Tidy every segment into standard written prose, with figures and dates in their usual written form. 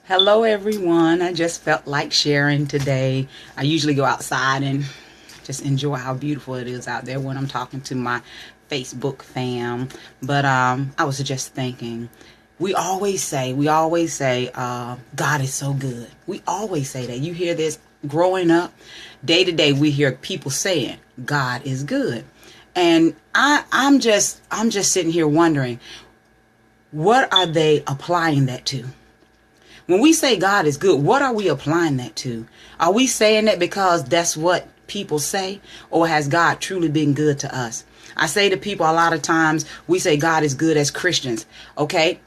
Hello everyone. I just felt like sharing today. I usually go outside and just enjoy how beautiful it is out there when I'm talking to my Facebook fam. But I was just thinking, we always say, God is so good. We always say that. You hear this growing up, day to day, we hear people saying, God is good. And I'm just sitting here wondering, what are they applying that to? When we say God is good, what are we applying that to? Are we saying that because that's what people say, or has God truly been good to us? I say to people a lot of times, we say God is good as Christians. Okay,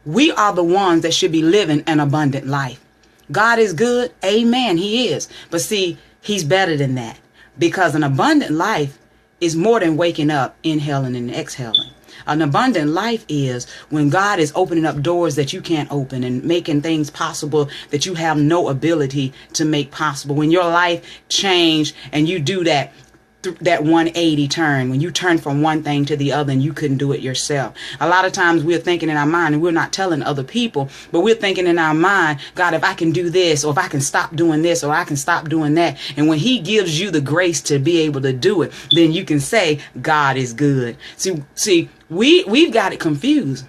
we are the ones that should be living an abundant life. God is good. Amen. He is. But see, he's better than that, because an abundant life is more than waking up, inhaling and exhaling. An abundant life is when God is opening up doors that you can't open and making things possible that you have no ability to make possible. When your life changed and you do that 180 turn, when you turn from one thing to the other and you couldn't do it yourself. A lot of times we're thinking in our mind, and we're not telling other people, but we're thinking in our mind, God, if I can do this, or if I can stop doing this, or I can stop doing that. And when he gives you the grace to be able to do it, then you can say God is good. See, we've got it confused.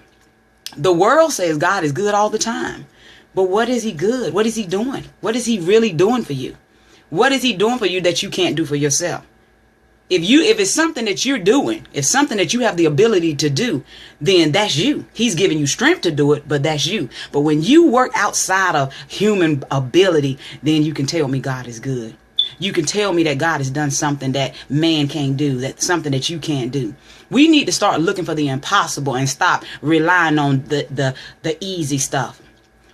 The world says God is good all the time. But what is he good? What is he doing? What is he really doing for you? What is he doing for you that you can't do for yourself? If it's something that you're doing, if something that you have the ability to do, then that's you. He's giving you strength to do it, but that's you. But when you work outside of human ability, then you can tell me God is good. You can tell me that God has done something that man can't do, that's something that you can't do. We need to start looking for the impossible and stop relying on the easy stuff.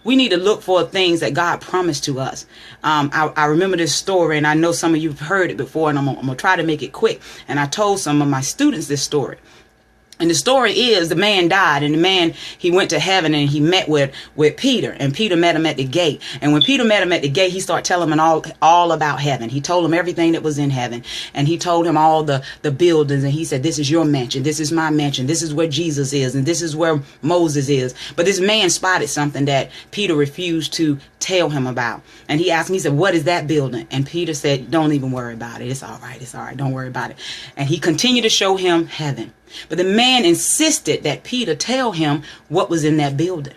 We need to look for things that God promised to us. I remember this story, and I know some of you have heard it before, and I'm going to try to make it quick. And I told some of my students this story. And the story is, the man died, and the man, he went to heaven, and he met with Peter, and Peter met him at the gate. And when Peter met him at the gate, he started telling him all about heaven. He told him everything that was in heaven, and he told him all the buildings, and he said, this is your mansion, this is my mansion, this is where Jesus is, and this is where Moses is. But this man spotted something that Peter refused to tell him about. And he asked him, he said, what is that building? And Peter said, don't even worry about it. It's all right, don't worry about it. And he continued to show him heaven. But the man insisted that Peter tell him what was in that building.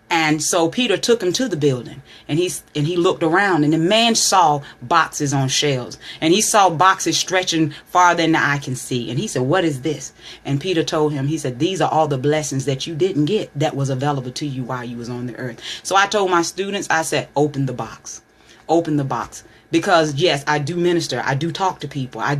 And so Peter took him to the building, and he looked around, and the man saw boxes on shelves, and he saw boxes stretching farther than the eye can see. And he said, what is this? And Peter told him, he said, these are all the blessings that you didn't get that was available to you while you was on the earth. So I told my students, I said, open the box. Open the box. Because yes, I do minister. I do talk to people. I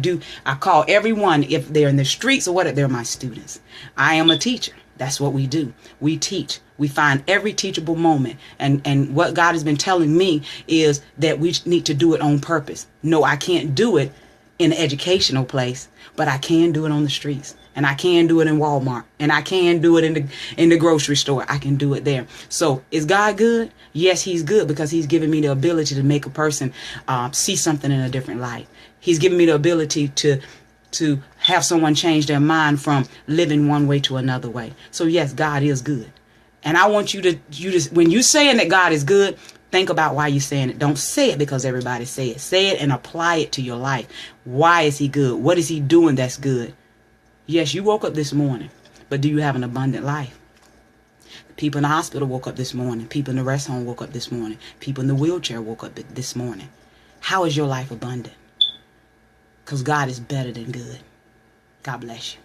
call everyone, if they're in the streets or what, they're my students. I am a teacher. That's what we do. We teach. We find every teachable moment. And what God has been telling me is that we need to do it on purpose. No, I can't do it in an educational place, but I can do it on the streets. And I can do it in Walmart, and I can do it in the grocery store. I can do it there. So is God good? Yes, he's good, because he's given me the ability to make a person see something in a different light. He's given me the ability to have someone change their mind from living one way to another way. So yes, God is good. And I want you to when you're saying that God is good, think about why you're saying it. Don't say it because everybody say it. Say it and apply it to your life. Why is he good? What is he doing that's good? Yes, you woke up this morning, but do you have an abundant life? People in the hospital woke up this morning. People in the rest home woke up this morning. People in the wheelchair woke up this morning. How is your life abundant? Because God is better than good. God bless you.